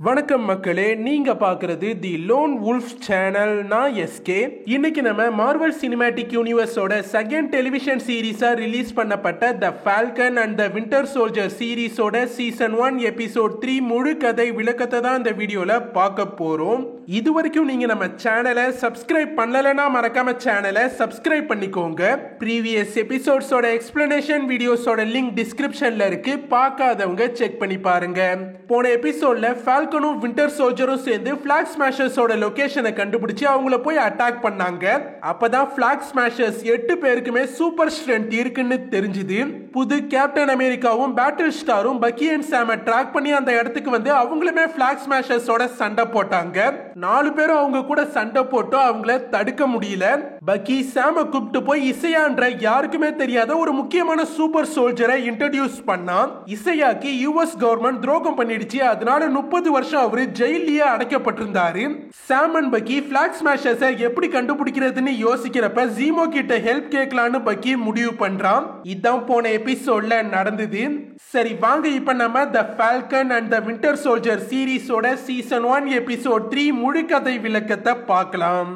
வணக்கம் மக்களே, நீங்க பார்க்கிறது தி லோன் வுல்ஃப் சேனல். நான் எஸ்கே. இன்னைக்கு நம்ம மார்வல் சினிமேட்டிக் யூனிவர்ஸோட செகண்ட் டெலிவிஷன் சீரீஸா ரிலீஸ் பண்ணப்பட்ட the Falcon and the Winter Soldier சீரீஸோட சீசன் 1 எபிசோட் 3 முழு கதை விளக்கத்தை தான் இந்த வீடியோல பார்க்க போறோம். இது வரைக்கும் நீங்க நம்ம சேனலை சப்ஸ்கிரைப் பண்ணலனா மறக்காம சேனலை சப்ஸ்கிரைப் பண்ணிக்கோங்க. ப்ரீவியஸ் எபிசோட்ஸோட எக்ஸ்பிளனேஷன் வீடியோஸோட லிங்க் டிஸ்கிரிப்ஷன்ல இருக்கு, பார்க்காதவங்க செக் பண்ணி பாருங்க. போன எபிசோட்ல ஃபால்கனும் வின்டர் சோல்ஜரும் சேர்ந்து பிளாக் ஸ்மாஷர்ஸோட லொகேஷனை கண்டுபிடிச்சு அவங்கள போய் அட்டாக் பண்ணாங்க. அப்பதான் பிளாக் ஸ்மாஷர்ஸ் 8 பேருக்குமே சூப்பர் ஸ்ட்ரென்த் இருக்குன்னு தெரிஞ்சுது. புது கேப்டன் அமெரிக்காவும் பேட்டில் ஸ்டாரும் பக்கி அண்ட் சாமை ட்ராக் பண்ணி அந்த இடத்துக்கு வந்து அவங்களுமே பிளாக் ஸ்மாஷர்ஸோட சண்டை போட்டாங்க. 4 பேரும் அவங்க கூட சண்டை போட்டு அவங்கள தடுக்க முடியல. பக்கி சாமை கூப்பிட்டு போய் இசையான்ற யாருக்குமே தெரியாத ஒரு முக்கியமான சூப்பர் சோல்ஜரை இன்ட்ரோடியூஸ் பண்ணான். இசையாக்கு யுஎஸ் கவர்மெண்ட் துரோகம் பண்ணிடுச்சு, அதனால 30 வருஷம் அவரு ஜெயிலியே அடைக்கப்பட்டிருந்தாரு. சாம் அண்ட் பக்கி பிளாக் ஸ்மாஷர்ஸை எப்படி கண்டுபிடிக்கிறதுன்னு யோசிக்கிறப்ப ஜீமோ கிட்ட ஹெல்ப் கேட்கலான்னு பக்கி முடிவு பண்றான். இதான் போன எபிசோட்ல நடந்தது. சரி வாங்க, இப்ப நம்ம the Falcon and the Winter Soldier சீரீஸோட சீசன் 1 எபிசோட் 3 முழு கதை விளக்கத்தை பார்க்கலாம்.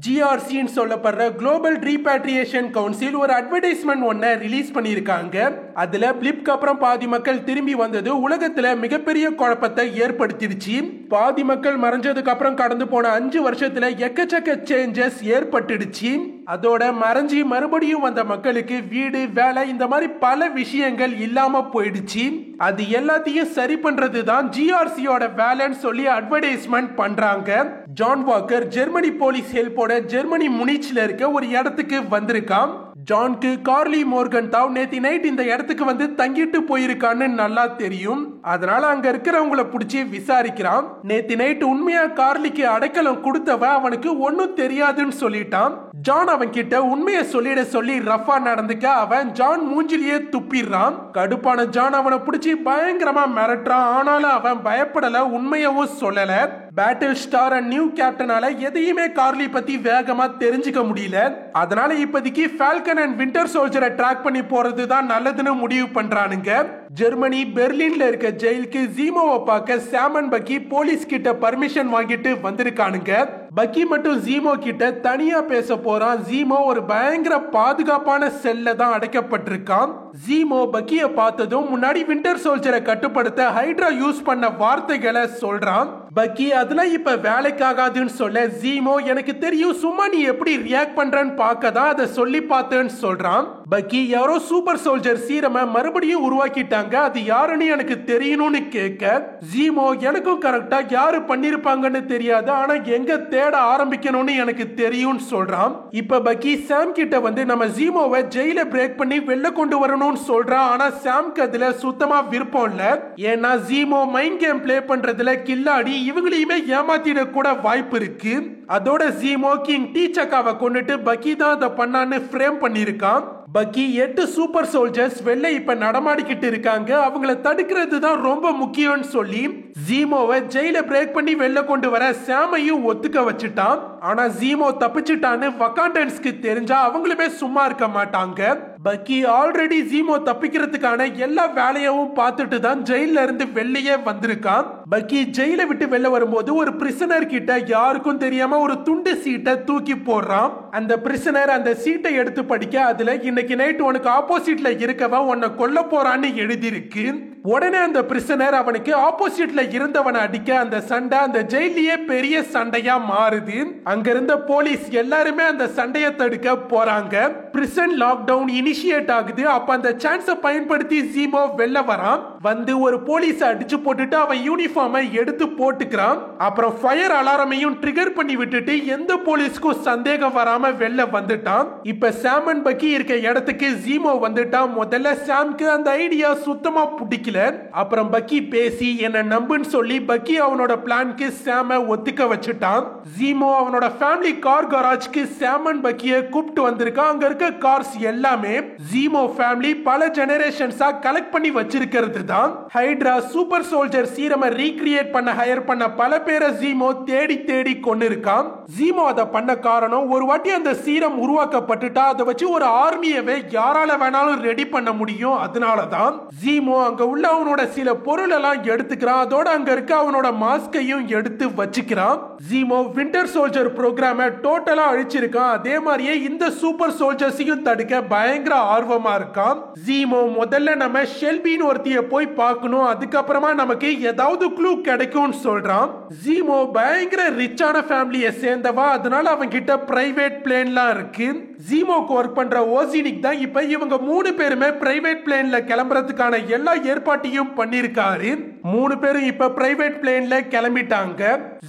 GRCன்னு சொல்லப்படுற குளோபல் ரீபேட்ரியேஷன் கவுன்சில் ஒரு அட்வர்டைஸ்மெண்ட் ஒன்ன ரிலீஸ் பண்ணியிருக்காங்க. அதுல பிளிப்க்கு அப்புறம் பாதி மக்கள் திரும்பி வந்தது உலகத்துல மிகப்பெரிய குழப்பத்தை ஏற்படுத்திடுச்சு. பாதி மக்கள் மறைஞ்சதுக்கு அப்புறம் கடந்து போன 5 வருஷத்துல எக்கச்சக்க சேஞ்சஸ் ஏற்பட்டுடுச்சு. அதோட மறைஞ்சி மறுபடியும் வந்த மக்களுக்கு வீடு, வேலை, இந்த மாதிரி பல விஷயங்கள் இல்லாம போயிடுச்சு. அது எல்லாத்தையும் சரி பண்றது தான் GRCயோட வேலைன்னு சொல்லி அட்வர்டைஸ்மெண்ட் பண்றாங்க. ஜான் வாக்கர் ஜெர்மனி போலீஸ் ஹெல்ப்போட ஜெர்மனி முனிச்ல இருக்க ஒரு இடத்துக்கு வந்திருக்கான். ஜான்க்கு கார்லி மோர்கன் தாவ் நேத்தி நைட் இந்த இடத்துக்கு வந்து தங்கிட்டு போயிருக்கான்னு நல்லா தெரியும். அதனால அங்க இருக்கிறவங்கள பிடிச்சி விசாரிக்கிறான். நேத்தி நைட் உண்மையா கார்லிக்கு அடைக்கலம் கொடுத்தவ அவனுக்கு ஒன்னும் தெரியாதுன்னு சொல்லிட்டான். ஜான் அவன் கிட்ட உண்மையை சொல்லிட சொல்லி ரஃபா நடந்துக்க அவன் ஜான் மூஞ்சிலேயே துப்பிடுறான். கடுப்பான ஜான் அவனை பிடிச்சி பயங்கரமா மிரட்டுறான். ஆனாலும் அவன் பயப்படல, உண்மையவும் சொல்லல. பேட்டில் ஸ்டார் அண்ட் நியூ கேப்டனால எதையுமே கார்லி பத்தி வேகமா தெரிஞ்சுக்க முடியல. அதனால இப்போதைக்கு ஃபால்கன் அண்ட் வின்டர் சோல்ஜரை ட்ராக் பண்ணி போறது தான் நல்லதுன்னு முடிவு பண்றானுங்க. ஜெர்மனி பெர்லின்ல இருக்க ஜெயிலுக்கு ஜீமோவை பார்க்க சாம் அண்ட் பக்கி போலீஸ் கிட்ட பர்மிஷன் வாங்கிட்டு வந்திருக்கானுங்க. பக்கி மட்டும் ஜீமோ கிட்ட தனியா பேச போறான். ஜீமோ ஒரு பயங்கர பாதுகாப்பான செல்ல தான் அடைக்கப்பட்டிருக்கான். ஜீமோ பக்கிய பார்த்ததும் முன்னாடி வின்டர் சோல்ஜரை கட்டுப்படுத்த ஹைட்ரா யூஸ் பண்ண வார்த்தைகளை சொல்றான். பக்கி அதெல்லாம் இப்ப வேலைக்காகாதுன்னு சொல்ல ஜீமோ எனக்கு தெரியும், சும்மா நீ எப்படி ரியாக்ட் பண்றன்னு பார்க்க தான் அதை சொல்லி பார்த்தேன்னு சொல்றான். பக்கி யாரோ சூப்பர் சோல்ஜர் சீரமை மறுபடியும் உருவாக்கிட்டாங்க, அது யாருன்னு எனக்கு தெரியணும்னு கேட்க ஜீமோ எனக்கும் கரெக்டா யாரு பண்ணிருப்பாங்கன்னு தெரியாது, ஆனா எங்க தேட ஆரம்பிக்கணும்னு எனக்கு தெரியும்னு சொல்றான். இப்ப பக்கி சாம் கிட்ட வந்து நம்ம ஜீமோவை ஜெயில பிரேக் பண்ணி வெளில கொண்டு வரணும்னு சொல்றான். ஆனா சாம்க்கு அதுல சுத்தமா விருப்பம் இல்ல. ஏன்னா ஜீமோ மைண்ட் கேம் பிளே பண்றதுல கில்லாடி, இவங்களையுமே ஏமாத்திட கூட வாய்ப்பு இருக்கு. அதோட ஜீமோ கிங் டீச்சக்காவை கொண்டுட்டு பக்கி தான் அதை பண்ணான்னு ஃப்ரேம் பண்ணிருக்கான். பக்கி 8 சூப்பர் சோல்ஜர்ஸ் வெளில இப்ப நடமாடிக்கிட்டு இருக்காங்க, அவங்கள தடுக்கிறது தான் ரொம்ப முக்கியம்னு சொல்லி ஜீமோவை ஜெயில பிரேக் பண்ணி வெளில கொண்டு வர சாமையும் ஒத்துக்க வச்சுட்டான். ஆனா ஜீமோ தப்பிச்சுட்டான்னு வகாண்டன்ஸ்க்கு தெரிஞ்சா அவங்களுமே சும்மா இருக்க மாட்டாங்க. பக்கி ஆல்ரெடி ஜீமோ தப்பிக்கிறதுக்கான எல்லா வேலையவும் பார்த்துட்டு தான் ஜெயில இருந்து வெளியே வந்திருக்கான். பக்கி ஜெயில விட்டு வெளில வரும்போது ஒரு பிரிசனர் கிட்ட யாருக்கும் தெரியாம ஒரு துண்டு சீட்டை தூக்கி போடுறான். அந்த பிரிசனர் அந்த சீட்டை எடுத்து படிக்க அதுல இன்னைக்கு நைட் உனக்கு ஆப்போசிட்ல இருக்கவன் உன்னை கொல்ல போறான்னு எழுதிருக்கு. உடனே அந்த பிரிசனர் அவனுக்கு ஆப்போசிட்ல இருந்தவனை அடிக்க அந்த சண்டை அந்த ஜெயிலியே பெரிய சண்டையா மாறுது. அங்க இருந்த போலீஸ் எல்லாருமே அந்த சண்டையை தடுக்க போறாங்க. பிரிசன் லாக்டவுன் இனிஷியேட் ஆகுது. அப்ப அந்த சான்ஸை பயன்படுத்தி ஜீமோ வெளில வரான். வந்து ஒரு போலீஸை அடிச்சு போட்டுட்டு அவன் யூனிஃபார்மை எடுத்து போட்டுக்கிறான். அப்புறம் ஃபயர் அலாரமையும் ட்ரிகர் பண்ணி விட்டுட்டு எந்த போலீஸ்க்கும் சந்தேகம் வராம வெளில வந்துட்டான். இப்ப சாம் அண்ட் பக்கி இருக்க இடத்துக்கு ஜீமோ வந்துட்டான். முதல்ல சாம்க்கு அந்த ஐடியா சுத்தமா பிடிக்கல. பிடிக்கல. அப்புறம் பக்கி பேசி என்ன நம்புன்னு சொல்லி பக்கி அவனோட பிளான்க்கு சாம ஒத்துக்க வச்சுட்டான். ஜீமோ அவனோட ஃபேமிலி கார் கராஜ்க்கு சாமன் பக்கிய கூப்பிட்டு வந்திருக்கான். அங்க இருக்க கார்ஸ் எல்லாமே ஜீமோ ஃபேமிலி பல ஜெனரேஷன்ஸா கலெக்ட் பண்ணி வச்சிருக்கிறது தான். ஹைட்ரா சூப்பர் சோல்ஜர் சீரமை ரீக்ரியேட் பண்ண ஹையர் பண்ண பல பேரை ஜீமோ தேடி தேடி கொண்டு இருக்கான். ஜீமோ அதை பண்ண காரணம், ஒரு வாட்டி அந்த சீரம் உருவாக்கப்பட்டுட்டா அதை வச்சு ஒரு ஆர்மியவே யாரால வேணாலும் ரெடி பண்ண முடியும். அதனாலதான் ஜீமோ அங்க உள்ள அவனோட சில பொருள் எல்லாம் எடுத்துக்கிறான். அதோட அங்க இருக்க அவனோட மாஸ்கையும் எடுத்து வச்சுக்கிறான். ஜீமோ விண்டர் சோல்ஜர் ப்ரோக்ராமை டோட்டலா அழிச்சிருக்கான். அதே மாதிரியே இந்த சூப்பர் சோல்ஜர்ஸையும் தடுக்க பயங்கர ஆர்வமா இருக்கான். ஜீமோ முதல்ல நம்ம ஷெல்பின்னு ஒருத்திய போய் பார்க்கணும், அதுக்கப்புறமா நமக்கு ஏதாவது க்ளூ கிடைக்கும்னு சொல்றான். ஜீமோ பயங்கர ரிச்சான ஃபேமிலியை சேர்ந்தவா, அதனால அவங்க கிட்ட பிரைவேட் பிளேன்லாம் இருக்கு. ஜீமோக்கு ஒர்க் பண்ற ஓசினிக் தான் இப்ப இவங்க 3 பேருமே பிரைவேட் பிளேன்ல கிளம்புறதுக்கான எல்லா ஏற்பாட்டையும் பண்ணிருக்காரு. 3 பேரும் இப்ப பிரைவேட் பிளேன்ல கிளம்பிட்டாங்க.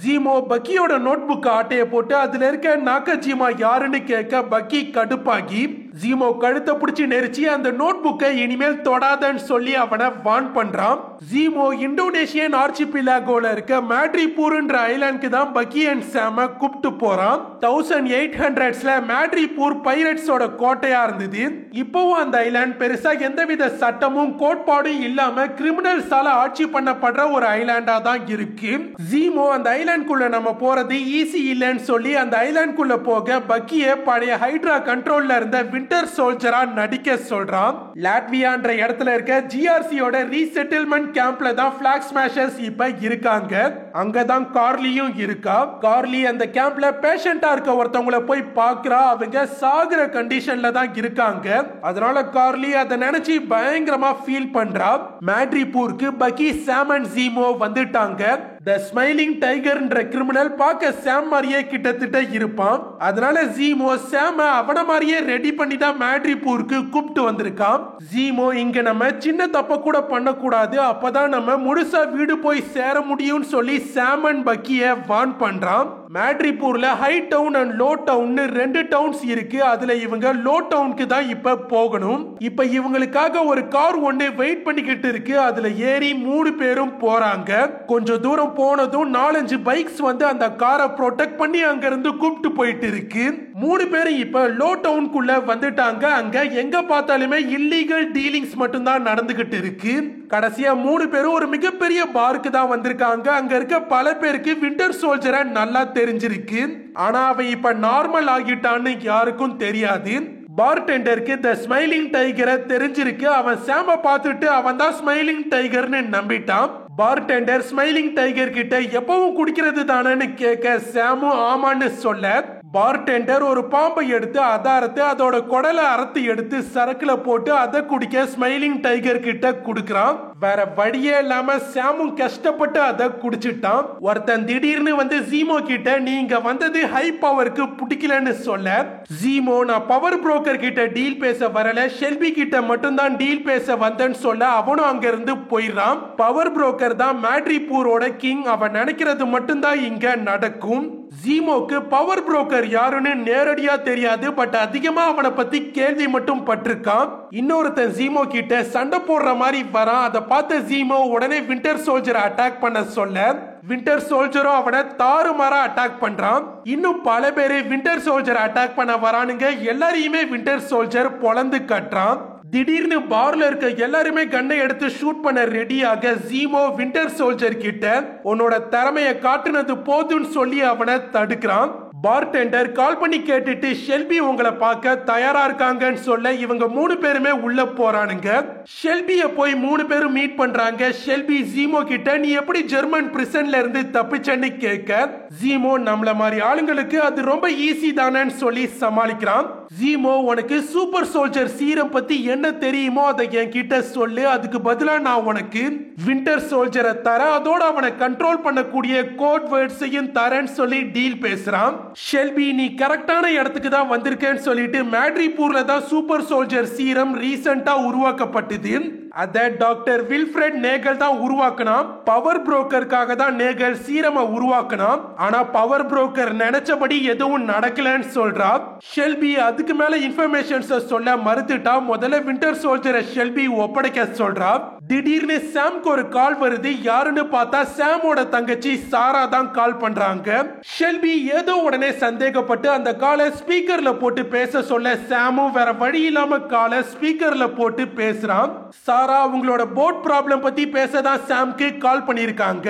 ஜீமோ பக்கியோட நோட் புக் ஆட்டைய போட்டு அதுல இருக்க நாகஜிமா யாருன்னு கேட்க பக்கி கடுப்பாகி ஜீமோ கழுத்தை பிடிச்சி நெரிச்சு அந்த நோட் புக்கை இனிமேல் தொடாதன்னு சொல்லி அவனை வார்ன் பண்றான். ஜீமோ இந்தோனேஷியன் ஆர்ச்சிபிலாகோல இருக்க மேட்ரிபூர்ன்ற ஐலாண்டுக்கு தான் பக்கி அண்ட் சாம கூப்பிட்டு போறான். 1800ஸ்ல மேட்ரிபூர் பைரட்ஸோட கோட்டையா இருந்தது. இப்போவும் அந்த ஐலாண்ட் பெருசா எந்தவித சட்டமும் கோட்பாடும் இல்லாம கிரிமினல்ஸால ஆட்சி பண்ணப்படுற ஒரு ஐலாண்டா தான் இருக்கு. ஜீமோ அந்த ஐலாண்டுக்குள்ள நம்ம போறது ஈஸி இல்லைன்னு சொல்லி அந்த ஐலாண்டுக்குள்ள போக பக்கிய பழைய ஹைட்ரா கண்ட்ரோல்ல இருந்த விண்டர் சோல்ஜரா நடிக்க சொல்றான். லாட்வியான்ற இடத்துல இருக்க ஜிஆர்சியோட ரீசெட்டில்மெண்ட் கேம்ப்ல தான் பிளாக் ஸ்மாஷர்ஸ் இப்ப இருக்காங்க. அங்கதான் கார்லியும் இருக்கா. கார்லி அந்த கேம்ப்ல பேஷண்டா இருக்க ஒருத்தவங்கள போய் பார்க்கறா. அவங்க சாகுற கண்டிஷன்ல தான் இருக்காங்க. அதனால கார்லி அதை நினைச்சு பயங்கரமா ஃபீல் பண்றா. மேட்ரிபூருக்கு பக்கி சாம் அண்ட் ஜீமோ வந்துட்டாங்க. தி ஸ்மைலிங் டைகர்ன்ற கிரிமினல் பார்க்க சாம் மாதிரியே கிட்டத்தட்ட இருப்பான். அதனால ஜீமோ சாம அவன மாதிரியே ரெடி பண்ணி தான் மேட்ரிபூருக்கு கூப்பிட்டு வந்திருக்கான். ஜீமோ இங்க நம்ம சின்ன தப்ப கூட பண்ணக்கூடாது, அப்பதான் நம்ம முழுசா வீடு போய் சேர முடியும்னு சொல்லி சாம் அண்ட் பக்கிய வார்ன் பண்றான். மேட்ரிபூர்ல high town and low town 2 towns இருக்கு. அதுல இவங்க லோ டவுனுக்கு தான் இப்ப போகணும். இப்ப இவங்களுக்காக ஒரு கார் ஒண்ணு வெயிட் பண்ணிக்கிட்டு இருக்கு. அதுல ஏறி 3 பேரும் போறாங்க. கொஞ்சம் தூரம் போனதும் 4-5 பைக்ஸ் வந்து அந்த காரை ப்ரொடெக்ட் பண்ணி அங்க இருந்து கூப்பிட்டு போயிட்டு இருக்கு. 3 பேரும் இப்ப லோ டவுனுக்குள்ள வந்துட்டாங்க. அங்க எங்க பார்த்தாலுமே இல்லீகல் டீலிங்ஸ் மட்டும் தான் நடந்துகிட்டு இருக்கு. கடைசியா 3 பேரும் ஒரு மிகப்பெரிய பார்க்கு தான் வந்திருக்காங்க. அங்க இருக்க பல பேருக்கு விண்டர் சோல்ஜரை நல்லா தெரிஞ்சிருக்கு. ஆனா அவன் இப்ப நார்மல் ஆகிட்டான்னு யாருக்கும் தெரியாது. பார்டெண்டருக்கு தி ஸ்மைலிங் டைகரை தெரிஞ்சிருக்கு. அவன் சாம பார்த்துட்டு அவன் தான் ஸ்மைலிங் டைகர்னு நம்பிட்டான். பார்டெண்டர் ஸ்மைலிங் டைகர் கிட்ட எப்பவும் குடிக்கிறது தானேன்னு கேட்க சாமும் ஆமான்னு சொல்ல பார்டெண்டர் ஒரு பாம்பை எடுத்து அதாரத்து அதோட குடலை அறுத்து எடுத்து சரக்குல போட்டு அதை குடிக்க ஸ்மைலிங் டைகர் கிட்ட குடுக்கறான். வேற வழியே இல்லாம சாமும் கஷ்டப்பட்டு அதை குடிச்சிட்டான். ஒருத்தன் திடீர்னு வந்து ஜீமோ கிட்ட நீங்க வந்தது ஹை பவருக்கு பிடிக்கலன்னு சொல்ல ஜீமோ நான் பவர் புரோக்கர் கிட்ட டீல் பேச வரல, ஷெல்பி கிட்ட மட்டும் தான் டீல் பேச வந்தேன்னு சொல்ல அவனும் அங்க இருந்து போயிடுறான். பவர் புரோக்கர் தான் மேட்ரிபூரோட கிங். அவன் நினைக்கிறது மட்டும் தான் இங்க நடக்கும். ஜீமோக்கு பவர் புரோக்கர் யாருன்னு நேரடியா தெரியாது. பட் அதிகமா அவனை பத்தி கேள்வி மட்டும் பட்டிருக்கான். இன்னொருத்தன் ஜீமோ கிட்ட சண்டை போடுற மாதிரி வரான். அதை பார்த்த ஜீமோ உடனே விண்டர் சோல்ஜரை அட்டாக் பண்ண சொல்ல விண்டர் சோல்ஜரும் அவனை தாறுமாறா அட்டாக் பண்றான். இன்னும் பல பேரு விண்டர் சோல்ஜரை அட்டாக் பண்ண வரானுங்க. எல்லாரையுமே விண்டர் சோல்ஜர் பொளந்து கட்டுறான். திடீர்னு பார்ல இருக்க எல்லாருமே கண்ணை எடுத்து ஷூட் பண்ண ரெடியாக ஜீமோ விண்டர் சோல்ஜர் கிட்ட உன்னோட திறமைய காட்டுனது போதுன்னு சொல்லி அவனை தடுக்கிறான். பார்டெண்டர் கால் பண்ணி கேட்டுட்டு ஷெல்பி உங்களை பார்க்க தயாரா இருக்காங்கன்னு சொல்ல இவங்க 3 பேருமே உள்ள போறானுங்க. ஷெல்பிய போய் 3 பேரும் மீட் பண்றாங்க. ஷெல்பி ஜீமோ கிட்ட நீ எப்படி ஜெர்மன் பிரிசன்ல இருந்து தப்பிச்சன்னு கேட்க ஜீமோ நம்மள மாதிரி ஆளுங்களுக்கு அது ரொம்ப ஈஸி தானேன்னு சொல்லி சமாளிக்கிறான். ஜீமோ உனக்கு சூப்பர் சோல்ஜர் சீரம் பத்தி என்ன தெரியுமோ அதை என்கிட்ட சொல்லு, அதுக்கு பதிலா நான் உனக்கு விண்டர் சோல்ஜரை தர அதோட அவனை கண்ட்ரோல் பண்ணக்கூடிய கோட் வேர்ட்ஸையும் தரேன்னு சொல்லி டீல் பேசுறான். ஷெல்பி நீ கரெக்டான இடத்துக்கு தான் வந்திருக்கேன்னு சொல்லிட்டு மேட்ரிபூர்ல தான் சூப்பர் சோல்ஜர் சீரம் ரீசெண்டா உருவாக்கப்பட்டது. அத டாக்டர் வில்ஃப்ரெட் நேகல் தான் உருவாக்கினான். பவர் புரோக்கருக்காக தான் நேகல் சீரமை உருவாக்கினான். ஆனா பவர் புரோக்கர் நினைச்சபடி எதுவும் நடக்கலன்னு சொல்றா. ஷெல்பி அதுக்கு மேல இன்ஃபர்மேஷன்ஸ் சொல்ல மறுத்துட்டா. முதல்ல விண்டர் சோல்ஜரை ஷெல்பி ஒப்படைக்க சொல்றா. திடீர்னு சாம்க்கு ஒரு கால் வருது. யாருன்னு பார்த்தா சாமோட தங்கச்சி சாரா தான் கால் பண்றாங்க. ஷெல்பி ஏதோ உடனே சந்தேகப்பட்டு அந்த காலை ஸ்பீக்கர்ல போட்டு பேச சொல்ல சாமும் வேற வழி இல்லாம காலை ஸ்பீக்கர்ல போட்டு பேசுறான். சாரா அவங்களோட போட் ப்ராப்ளம் பத்தி பேசதான் சாம்க்கு கால் பண்ணிருக்காங்க.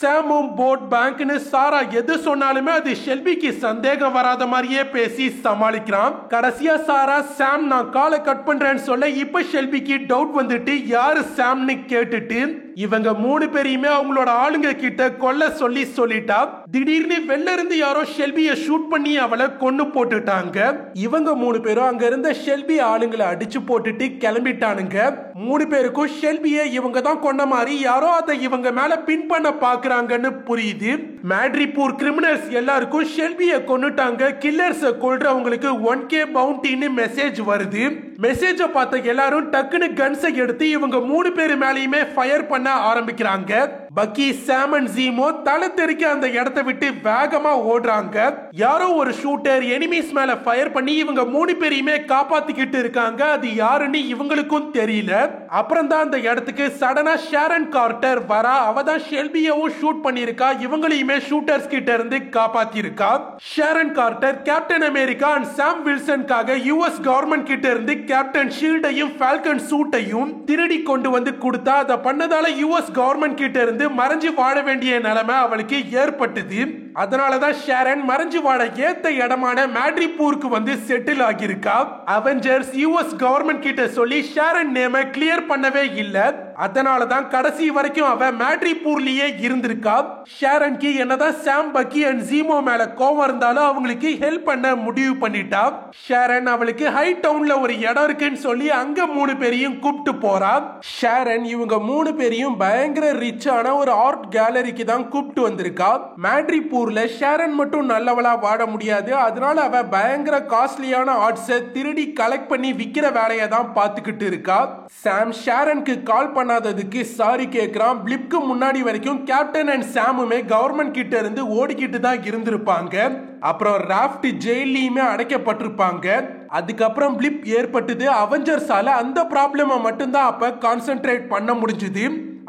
சாமும் போட் பேங்க்னு சாரா எது சொன்னாலுமே அது ஷெல்பிக்கு சந்தேகம் வராத மாதிரியே பேசி சமாளிக்கிறான். கடைசியா சாரா சாம் நான் காலை கட் பண்றேன்னு சொல்ல இப்ப ஷெல்பிக்கு டவுட் வந்துட்டு யாரு சாம்னு கேட்டுட்டு இவங்க 3 பேரையுமே அவங்களோட ஆளுங்க கிட்ட கொல்ல சொல்லிட்டா. திடீர்னு வெளில இருந்து யாரோ ஷெல்பியை ஷூட் பண்ணி அவளை கொன்னு போட்டுட்டாங்க. இவங்க 3 பேரும் அங்க இருந்த ஷெல்பி ஆளுங்களை அடிச்சு போட்டுட்டு கிளம்பிட்டானுங்க. 3 பேருக்கும் ஷெல்பியை இவங்க தான் கொன்ன மாதிரி யாரோ அதை இவங்க மேல பின் பண்ண பாக்குறாங்கன்னு புரியுது. மேட்ரிபூர் கிரிமினல்ஸ் எல்லாருக்கும் ஷெல்பியை கொன்னுட்டாங்க, கில்லர்ஸ் கொல்றவங்களுக்கு 1K பவுண்டின்னு மெசேஜ் வருது. மெசேஜ பார்த்த எல்லாரும் டக்குன்னு கன்ஸை எடுத்து இவங்க 3 பேர் மேலயுமே ஃபயர் பண்ண ஆரம்பிக்கிறாங்க. பக்கி, சாம் அண்ட் ஜீமோ தலை தெறிக்க அந்த இடத்தை விட்டு வேகமா ஓடுறாங்க. யாரோ ஒரு ஷூட்டர் எனிமீஸ் மேல ஃபயர் பண்ணி இவங்க 3 பேரையுமே காப்பாத்திக்கிட்டு இருக்காங்க. அது யாருன்னு இவங்களுக்கும் தெரியல. அப்புறம் தான் அந்த இடத்துக்கு சடனா ஷாரன் கார்ட்டர் வரா. அவ தான் ஷெல்பியவும் ஷூட் பண்ணிருக்கா. இவங்களையுமே ஷூட்டர்ஸ் கிட்ட இருந்து காப்பாத்தி இருக்கா. Sharon Carter Captain America and Sam வில்சனுக்காக US கவர்மெண்ட் கிட்ட இருந்து கேப்டன் ஷீல்டையும் ஃபால்கன் சூட்டையும் திருடி கொண்டு வந்து கொடுத்தா. அதை பண்ணதால US கவர்மெண்ட் கிட்ட இருந்து மறைஞ்சு வாழ வேண்டிய நிலைமை அவளுக்கு ஏற்பட்டது. அதனாலதான் ஷாரன் மறைஞ்சு வாழ ஏத்த இடமான மேட்ரிபூருக்கு வந்து செட்டில் ஆகியிருக்கா. அவெஞ்சர்ஸ் US கவர்மெண்ட் கிட்ட சொல்லி ஷாரன் நேம கிளியர் பண்ணவே இல்ல. அதனாலதான் கடைசி வரைக்கும் அவ மேட்ரிபூர்லயே இருந்திருக்கா. ஷாரனுக்கு என்னதான் சாம், பக்கி அண்ட் ஜீமோ மேல கோவம் இருந்தாலும் அவங்களுக்கு ஹெல்ப் பண்ண முடிவு பண்ணிட்டா. ஷாரன் அவளுக்கு ஹை டவுன்ல ஒரு இடம் இருக்குன்னு சொல்லி அங்க 3 பேரையும் கூப்பிட்டு போறா. ஷாரன் இவங்க 3 பேரையும் பயங்கர ரிச்சான ஒரு ஆர்ட் கேலரிக்கு தான் கூப்பிட்டு வந்திருக்கா. மேட்ரிபூர்ல ஷாரன் மட்டும் நல்லவளா வாழ முடியாது. அதனால அவ பயங்கர காஸ்ட்லியான ஆர்ட்ஸை திருடி கலெக்ட் பண்ணி விக்கிற வேலையை தான் பார்த்துக்கிட்டு இருக்கா. சாம் ஷாரனுக்கு கால் பண்ணாததுக்கு சாரி கேட்கிறான். பிளிப்க்கு முன்னாடி வரைக்கும் கேப்டன் அண்ட் சாமுமே கவர்மெண்ட் கிட்ட இருந்து ஓடிக்கிட்டு தான் இருந்திருப்பாங்க. அப்புறம் ராஃப்ட் ஜெயிலையுமே அடைக்கப்பட்டிருப்பாங்க. அதுக்கப்புறம் பிளிப் ஏற்பட்டது. அவெஞ்சர்ஸால அந்த ப்ராப்ளமை மட்டும்தான் அப்ப கான்சென்ட்ரேட் பண்ண முடிஞ்சது.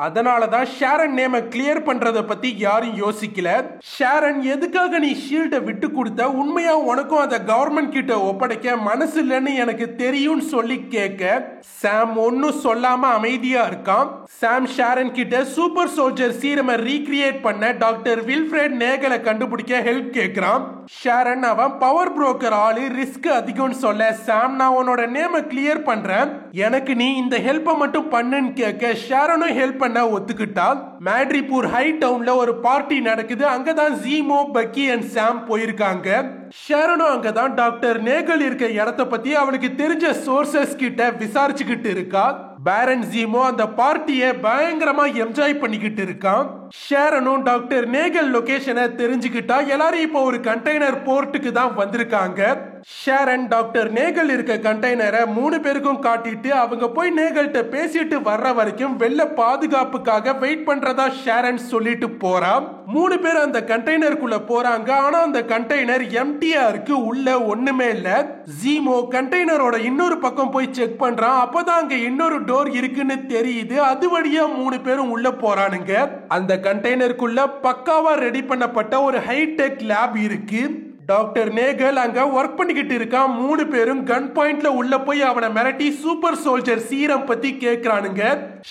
அதனாலதான் ஷாரன் நேம கிளியர் பண்றத பத்தி யாரும் யோசிக்கல. ஷாரன் எதுக்காக நீ ஷீல்ட விட்டு கொடுத்த, உண்மையா உனக்கும் அதை கவர்மெண்ட் கிட்ட ஒப்படைக்க மனசு இல்லைன்னு எனக்கு தெரியும்னு சொல்லி கேட்க சாம் ஒன்னும் சொல்லாம அமைதியா இருக்கான். சாம் ஷாரன் கிட்ட சூப்பர் சோல்ஜர் சீரமை ரீக்ரியேட் பண்ண டாக்டர் வில்ஃப்ரெட் நேகலை கண்டுபிடிக்க ஹெல்ப் கேட்கிறான். ஷாரன் அவன் பவர் புரோக்கர் ஆளு, ரிஸ்க் அதிகம்னு சொல்ல சாம் நான் உன்னோட நேம கிளியர் பண்றேன், எனக்கு நீ இந்த ஹெல்ப்பை மட்டும் பண்ணுன்னு கேட்க ஷாரனும் ஹெல்ப் பண்ண ஒத்துக்கிட்டா. மேட்ரிபூர் ஹை டவுன்ல ஒரு பார்ட்டி நடக்குது. அங்கதான் ஜீமோ, பக்கி அண்ட் சாம் போயிருக்காங்க. ஷாரனும் அங்கதான் டாக்டர் நேகல் இருக்க இடத்தை பத்தி அவளுக்கு தெரிஞ்ச சோர்சஸ் கிட்ட விசாரிச்சுக்கிட்டு இருக்கா. பேரன் ஜீமோ அந்த பார்ட்டியை பயங்கரமா என்ஜாய் பண்ணிக்கிட்டு இருக்கான். ஷாரனும் டாக்டர் நேகல் லொகேஷனை தெரிஞ்சுக்கிட்டா. எல்லாரும் இப்போ ஒரு கண்டெய்னர் போர்ட்டுக்கு தான் வந்திருக்காங்க. ஷாரன் டாக்டர் நேகல் இருக்க கண்டெய்னரை 3 பேருக்கும் காட்டிட்டு அவங்க போய் நேகல்கிட்ட பேசிட்டு வர்ற வரைக்கும் வெளில பாதுகாப்புக்காக வெயிட் பண்றதா ஷாரன் சொல்லிட்டு போறா. 3 பேர் அந்த கண்டெய்னருக்குள்ள போறாங்க. ஆனா அந்த கண்டெய்னர் எம்டியா இருக்கு, உள்ள ஒண்ணுமே இல்ல. ஜீமோ கண்டெய்னரோட இன்னொரு பக்கம் போய் செக் பண்றான். அப்பதான் அங்க இன்னொரு டோர் இருக்குன்னு தெரியுது. அது வழியா 3 பேரும் உள்ள போறானுங்க. அந்த கண்டெய்னருக்குள்ள பக்காவா ரெடி பண்ணப்பட்ட ஒரு ஹைடெக் லேப் இருக்கு. டாக்டர் நேகல் அங்க ஒர்க் பண்ணிக்கிட்டு இருக்கான். 3 பேரும் கன் பாயிண்ட்ல உள்ள போய் அவனை மிரட்டி சூப்பர் சோல்ஜர் சீரம் பத்தி கேக்குறானுங்க.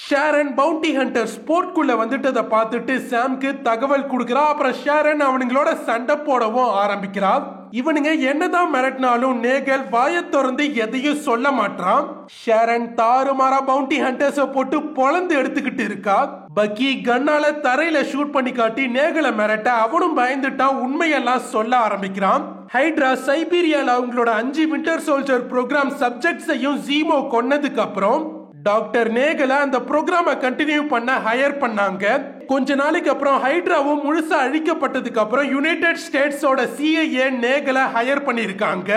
ஷாரன் பவுண்டி ஹண்டர் ஸ்போர்ட்குள்ள வந்துட்டதை பார்த்துட்டு சாம்க்கு தகவல் கொடுக்கறா. அப்புறம் ஷாரன் அவனுங்களோட சண்டை போடவும் ஆரம்பிக்கிறா. இவனுங்க என்னதான் மிரட்டினாலும் நேகல் வாயை திறந்து எதையும் சொல்ல மாட்டான். ஷாரன் தாறுமாறா பவுண்டி ஹண்டர்ஸ போட்டு பொளந்து எடுத்துக்கிட்டு இருக்கா. பக்கி கன்னால தரையில ஷூட் பண்ணி காட்டி நேகலை மிரட்ட அவனும் பயந்துட்டான். உண்மையெல்லாம் சொல்ல ஆரம்பிக்கிறான். ஹைட்ரா சைபீரியால அவங்களோட 5 வின்டர் சோல்ஜர் ப்ரோக்ராம் சப்ஜெக்ட்ஸையும் ஜீமோ கொன்னதுக்கு அப்புறம் டாக்டர் நேகலை அந்த ப்ரோக்ராமை கண்டினியூ பண்ண ஹையர் பண்ணாங்க. கொஞ்ச நாளைக்கு அப்புறம் ஹைட்ராவும் முழுசா அழிக்கப்பட்டதுக்கு அப்புறம் யுனைடெட் ஸ்டேட்ஸோட CIA நேகலை ஹையர் பண்ணிருக்காங்க.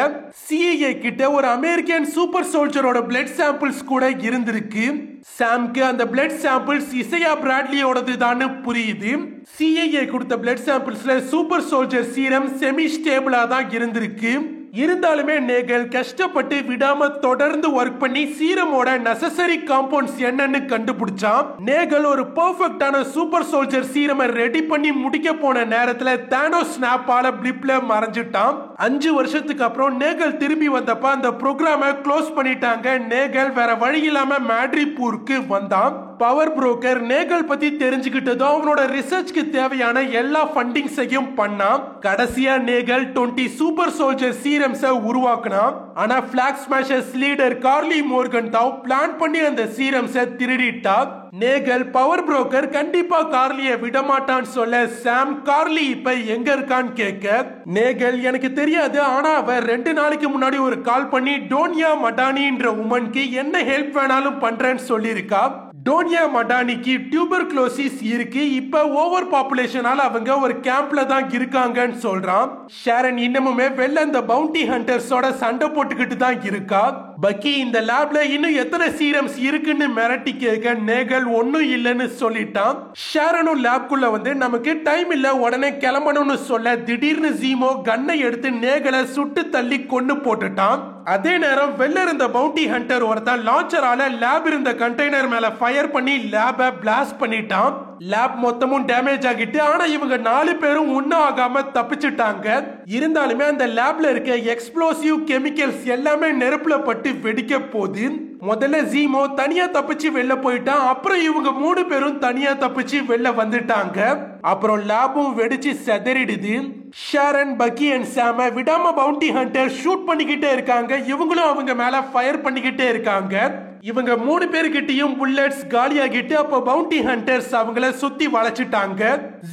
CIA கிட்ட ஒரு அமெரிக்கன் சூப்பர் சோல்ஜரோட பிளட் சாம்பிள்ஸ் கூட இருந்திருக்கு. சாம்க்கு அந்த பிளட் சாம்பிள்ஸ் இசையா பிராட்லியோடது தான் புரியுது. CIA கொடுத்த பிளட் சாம்பிள்ஸ்ல சூப்பர் சோல்ஜர் சீரம் செமி ஸ்டேபிளா தான் இருந்திருக்கு. இருந்தாலுமே நேகல் கஷ்டப்பட்டு விடாம தொடர்ந்து ஒர்க் பண்ணி சீரமோட நெசசரி காம்பவுண்ட்ஸ் என்னன்னு கண்டுபிடிச்சான். நேகல் ஒரு பெர்ஃபெக்ட்டான சூப்பர் சோல்ஜர் சீரமை ரெடி பண்ணி முடிக்க போன நேரத்துல தானோஸ் ஸ்னாப்பால பிளிப்ல மறைஞ்சிட்டான். 5 வருஷத்துக்கு அப்புறம் நேகல் திரும்பி வந்தப்ப அந்த ப்ரோக்ராமை க்ளோஸ் பண்ணிட்டாங்க. நேகல் வேற வழி இல்லாம மேட்ரிபூருக்கு வந்தான். பவர் புரோக்கர் நேகல் பத்தி தெரிஞ்சுக்கிட்டதும் அவனோட ரிசர்ச்க்கு தேவையான எல்லா ஃபண்டிங்ஸையும் பண்ணான். கடைசியா நேகல் 20 சூப்பர் சோல்ஜர் சீரம்ஸை உருவாக்கினான். ஆனா Black Smashers leader Karli Morgan தான் பிளான் பண்ணி அந்த சீரம்ஸை திருடிட்டா. நேகல் பவர் புரோக்கர் கண்டிப்பா கார்லியை விடமாட்டான்னு சொல்ல சாம் கார்லி இப்ப எங்க இருக்கான்னு கேட்க நேகல் எனக்கு தெரியாது, ஆனா அவ 2 நாளைக்கு முன்னாடி ஒரு கால் பண்ணி டோனியா மடானின்ற உமனுக்கு என்ன ஹெல்ப் வேணாலும் பண்றேன்னு சொல்லியிருக்கா. டோனியா மடானிக்கு டியூபர்குலோசிஸ் இருக்கு. இப்ப ஓவர் பாப்புலேஷனால அவங்க ஒரு கேம்ப்ல தான் இருக்காங்கன்னு சொல்றான். ஷாரன் இன்னமுமே வெள்ள அந்த பவுண்டி ஹண்டர்ஸோட சண்டை போட்டுக்கிட்டு தான் இருக்கா. பக்கி இந்த லேப்ல இன்னும் எத்தனை சீரம்ஸ் இருக்குன்னு மிரட்டி கேட்க நேகல் ஒன்னும் இல்லைன்னு சொல்லிட்டான். ஷாரனும் லேப்குள்ள வந்து நமக்கு டைம் இல்ல உடனே கிளம்பணும்னு சொல்ல திடீர்னு ஜீமோ கன்னை எடுத்து நேகலை சுட்டு தள்ளி கொன்னு போட்டுட்டான். அதே நேரம் வெளில இருந்த பவுண்டி ஹண்டர் ஒருத்தன் லான்ச்சரால லேப் இருந்த கண்டெய்னர் மேல ஃபயர் பண்ணி லேபை பிளாஸ்ட் பண்ணிட்டான். லேப் மொத்தமும் டேமேஜ் ஆகிட்டு ஆனா இவங்க 4 பேரும் ஒன்னும் ஆகாம தப்பிச்சுட்டாங்க. இருந்தாலுமே அந்த லேப்ல இருக்க எக்ஸ்ப்ளோசிவ் கெமிக்கல்ஸ் எல்லாமே நெருப்புல பட்டு வெடிக்க போகுது. முதல்ல ஜீமோ தனியா தப்பிச்சு வெளில போயிட்டான். அப்புறம் இவங்க 3 பேரும் தனியா தப்பிச்சு வெளில வந்துட்டாங்க. அப்புறம் லேபும் வெடிச்சு செதறிடுது. ஷாரன் பக்கி அண்ட் சாம விடாம பவுண்டி ஹண்டர் ஷூட் பண்ணிக்கிட்டே இருக்காங்க. இவங்களும் அவங்க மேல ஃபயர் பண்ணிக்கிட்டே இருக்காங்க. இவங்க 3 பேர்கிட்டயும் புல்லட்ஸ் காலியாகிட்டு அப்ப பவுண்டி ஹண்டர்ஸ் அவங்கள சுத்தி வளைச்சிட்டாங்க.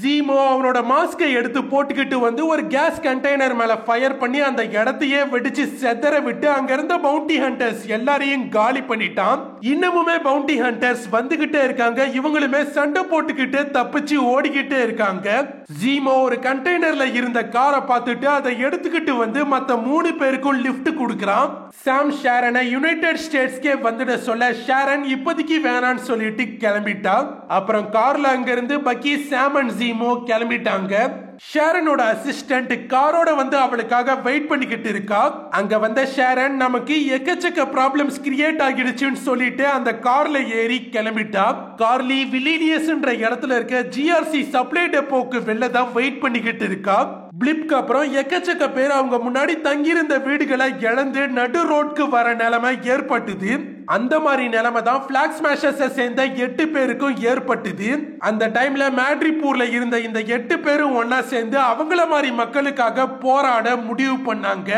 ஜீமோ அவனோட மாஸ்கை எடுத்து போட்டுக்கிட்டு வந்து ஒரு கேஸ் கண்டெய்னர் மேல ஃபயர் பண்ணி அந்த இடத்தையே வெடிச்சு செதற விட்டு அங்க இருந்த பவுண்டி ஹண்டர்ஸ் எல்லாரையும் காலி பண்ணிட்டான். இன்னமுமே பவுண்டி ஹண்டர்ஸ் வந்துகிட்டே இருக்காங்க. இவங்களுமே சண்டை போட்டுக்கிட்டு தப்பிச்சு ஓடிக்கிட்டே இருக்காங்க. ஜீமோ ஒரு கண்டெய்னர்ல இருந்த காரை பார்த்துட்டு அதை எடுத்துக்கிட்டு வந்து மத்த 3 பேருக்கும் லிஃப்ட் கொடுக்கறான். சாம் ஷாரனை யுனைடெட் ஸ்டேட்ஸ்க்கே வந்துட சொல்ல ஷாரன் இப்போதைக்கு வேணான்னு சொல்லிட்டு கிளம்பிட்டா. அப்புறம் கார்ல அங்க இருந்து பக்கி சாம் அண்ட் ஜீமோ கிளம்பிட்டாங்க. ஷாரனோட அசிஸ்டன்ட் காரோட வந்து அவளுக்காக வெயிட் பண்ணிக்கிட்டு இருக்கா. அங்க வந்த ஷாரன் நமக்கு எக்கச்சக்க ப்ராப்ளம்ஸ் கிரியேட் ஆகிடுச்சுன்னு சொல்லிட்டு அந்த கார்ல ஏறி கிளம்பிட்டா. கார்லி வில்லினியஸ்ன்ற இடத்துல இருக்க ஜிஆர்சி சப்ளை டெப்போக்கு வெளில தான் வெயிட் பண்ணிக்கிட்டு இருக்கா. பிளிப்க்கு அப்புறம் எக்கச்சக்க பேர் அவங்க முன்னாடி தங்கியிருந்த வீடுகளை இழந்து நடு ரோட்க்கு வர நிலைமை ஏற்பட்டுது. அந்த மாதிரி நிலைமை தான் பிளாக் ஸ்மாஷர்ஸை சேர்ந்த 8 பேருக்கும் ஏற்பட்டுது. அந்த டைம்ல மேட்ரிபூர்ல இருந்த இந்த 8 பேரும் ஒன்னா சேர்ந்து அவங்கள மாதிரி மக்களுக்காக போராட முடிவு பண்ணாங்க.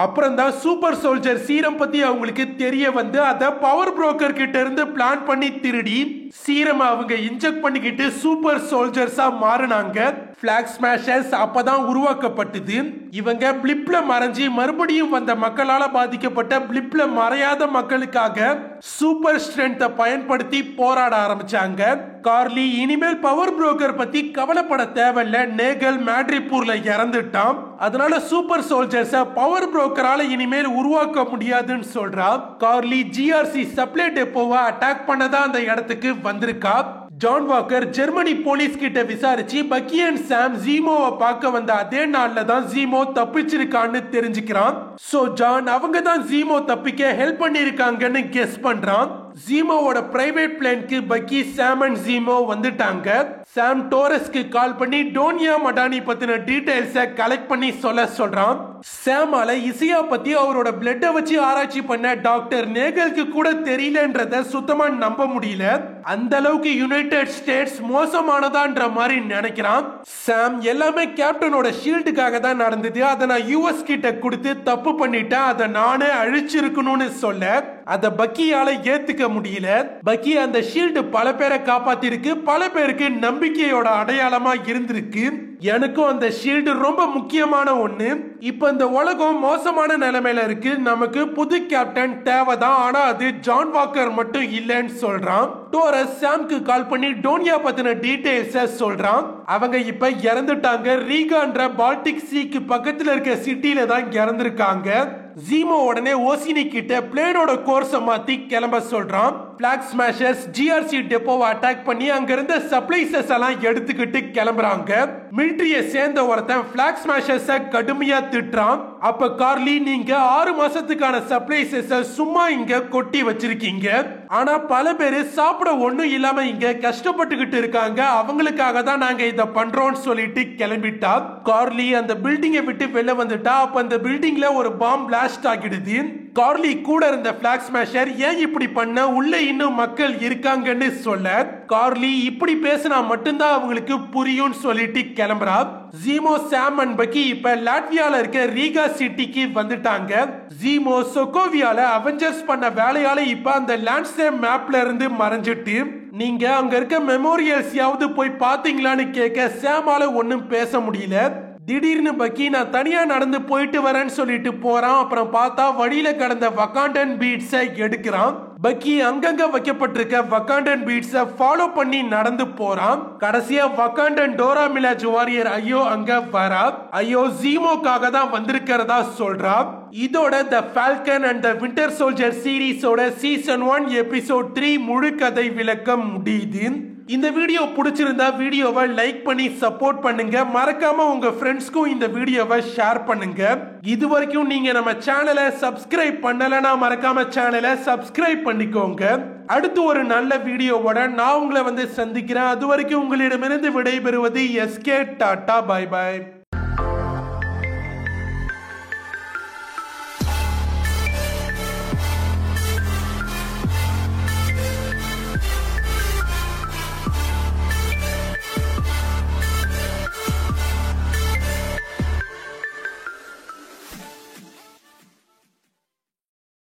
அப்புறம் தான் சூப்பர் சோல்ஜர் சீரம் பத்தி அவங்களுக்கு தெரிய வந்து அதை பவர் புரோக்கர் கிட்ட இருந்து பிளான் பண்ணி திருடி சீரம் அவங்க இன்ஜெக்ட் பண்ணிக்கிட்டு சூப்பர் சோல்ஜர்ஸா மாறினாங்க. பிளாக் ஸ்மாஷர்ஸ் அப்பதான் உருவாக்கப்பட்டது. இவங்க பிளிப்ல மறைஞ்சி மறுபடியும் வந்த மக்களால பாதிக்கப்பட்ட பிளிப்ல மறையாத மக்களுக்காக சூப்பர் ஸ்ட்ரென்த்தை பயன்படுத்தி போராட ஆரம்பிச்சாங்க. கார்லி இனிமேல் பவர் புரோக்கர் பத்தி கவலைப்பட தேவையில்ல, நேகல் மேட்ரிபூர்ல இறந்துட்டான். அதனால சூப்பர் சோல்ஜர்ஸ பவர் புரோக்கரால இனிமேல் உருவாக்க முடியாதுன்னு சொல்றா. கார்லி ஜிஆர்சி சப்ளை டெப்போவை அட்டாக் பண்ணதான் அந்த இடத்துக்கு வந்திருக்கா. ஜான் வாக்கர் ஜெர்மனி போலீஸ் கிட்ட விசாரிச்சு பக்கி அண்ட் சாம் ஜீமோவை பார்க்க வந்த அதே நாள்ல தான் ஜீமோ தப்பிச்சிருக்கான்னு தெரிஞ்சுக்கிறான். சோ ஜான் அவங்க தான் ஜீமோ தப்பிக்க ஹெல்ப் பண்ணிருக்காங்கன்னு கெஸ் பண்றான். ஜீமோவோட பிரைவேட் பிளேனுக்கு பக்கி சாம் அண்ட் ஜீமோ வந்துட்டாங்க. சாம் டோரஸ்க்கு கால் பண்ணி டோனியா மடானி பத்தின டீடைல்ஸை கலெக்ட் பண்ணி சொல்றான். சாமால இசியா பத்தி அவரோட பிளட்டை வச்சு ஆராய்ச்சி பண்ண டாக்டர் நேகலுக்கு கூட தெரியலன்றத சுத்தமா நம்ப முடியல. அந்த அளவுக்கு யுனைடெட் ஸ்டேட்ஸ் மோசமானதான்ற மாதிரி நினைக்கிறான். சாம் எல்லாமே கேப்டனோட ஷீல்டுக்காக தான் நடந்தது, அதை நான் யூஎஸ் கிட்ட கொடுத்து தப்பு பண்ணிட்டேன், அதை நானே அழிச்சிருக்கணும்னு சொல்ல அத பக்கியால ஏத்துக்க முடியல. பக்கி அந்த ஷீல்டு பல பேரை காப்பாத்திருக்கு, பல பேருக்கு நம்பிக்கையோட அடையாளமா இருந்திருக்கு. எனக்கும் அந்த ஷீல்டு ரொம்ப முக்கியமான ஒண்ணு. இப்ப இந்த உலகம் மோசமான நிலைமையில இருக்கு, நமக்கு புது கேப்டன் தேவைதான், ஆனா அது ஜான் வாக்கர் மட்டும் இல்லைன்னு சொல்றான். டோரஸ் சாம்க்கு கால் பண்ணி டோனியா பத்தின டீடைல்ஸ் சொல்றான். அவங்க இப்ப இறந்துட்டாங்க. ரீகான்ற பால்டிக் சீக்கு பக்கத்துல இருக்க சிட்டில தான் இறந்திருக்காங்க. ஜீமோ உடனே ஓசினி கிட்ட பிளேனோட கோர்ஸை மாத்தி கிளம்ப சொல்றான். பிளாக் ஸ்மாஷர்ஸ் ஜிஆர்சி டெப்போவை அட்டாக் பண்ணி அங்க இருந்த சப்ளைசஸ் எல்லாம் எடுத்துக்கிட்டு கிளம்புறாங்க. மிலிட்டரிய சேர்ந்த ஒருத்தன் பிளாக் ஸ்மாஷர்ஸ் கடுமையா திட்டுறான். அப்ப கார்லி, நீங்க 6 மாசத்துக்கான சப்ளைசஸ் சும்மா இங்க கொட்டி வச்சிருக்கீங்க. ஆனா பல பேரு சாப்பிட ஒண்ணும் இல்லாம இங்க கஷ்டப்பட்டுக்கிட்டு இருக்காங்க. அவங்களுக்காக தான் நாங்க இத பண்றோம்னு சொல்லிட்டு கிளம்பிட்டா. கார்லி அந்த பில்டிங்கை விட்டு வெளில வந்துட்டா. அப்ப அந்த பில்டிங்ல ஒரு பாம் பிளாஸ்ட் ஆகிடுது. கார்லி கூட இருந்த பிளாக் ஸ்மாஷர், ஏன் இப்படி பண்ண, உள்ள இன்னும் மக்கள் இருக்காங்கன்னு சொல்ல, கார்லி இப்படி பேசினா மட்டும்தான் அவங்களுக்கு புரியும் சொல்லிட்டு கிளம்புறா. ஜீமோ, சாம் அண்ட் பக்கி இப்ப லாட்வியால இருக்க ரீகா சிட்டிக்கு வந்துட்டாங்க. ஜீமோ சொகோவியால அவெஞ்சர்ஸ் பண்ண வேலையால இப்ப அந்த லேண்ட்ஸ்கேப் மேப்ல இருந்து மறைஞ்சிட்டு, நீங்க அங்க இருக்க மெமோரியல்ஸாவது போய் பாத்தீங்களான்னு கேட்க சாமால ஒன்னும் பேச முடியல. திடீர்னு பக்கி, நான் தனியா நடந்து போயிட்டு வரேன்னு சொல்லிட்டு போறான். அப்புறம் பார்த்தா வழியில கடந்த வகாண்டன் பீட்ஸை எடுக்கிறான். பக்கி அங்கங்க வைக்கப்பட்டிருக்க வகாண்டன் பீட்ஸை ஃபாலோ பண்ணி நடந்து போறான். கடைசியா வகாண்டன் டோரா மிலாஜ் வாரியர் ஐயோ அங்க வரா. ஐயோ ஜீமோக்காக தான் வந்திருக்கிறதா சொல்றா. இதோட the Falcon and the Winter Soldier சீரீஸோட சீசன் 1 எபிசோட் 3 முழு கதை விளக்கம் முடியுது. இந்த வீடியோ பிடிச்சிருந்தா வீடியோவை லைக் பண்ணி சப்போர்ட் பண்ணுங்க. மறக்காம உங்க ஃப்ரெண்ட்ஸ்க்கும் இந்த வீடியோவை ஷேர் பண்ணுங்க. இது வரைக்கும் நீங்க நம்ம சேனலை சப்ஸ்கிரைப் பண்ணலனா மறக்காம சேனலை சப்ஸ்கிரைப் பண்ணிக்கோங்க. அடுத்து ஒரு நல்ல வீடியோவோட நான் உங்களை சந்திக்கிறேன். அது வரைக்கும் உங்களிடமிருந்து விடைபெறுவது எஸ்கே. Tata, bye bye.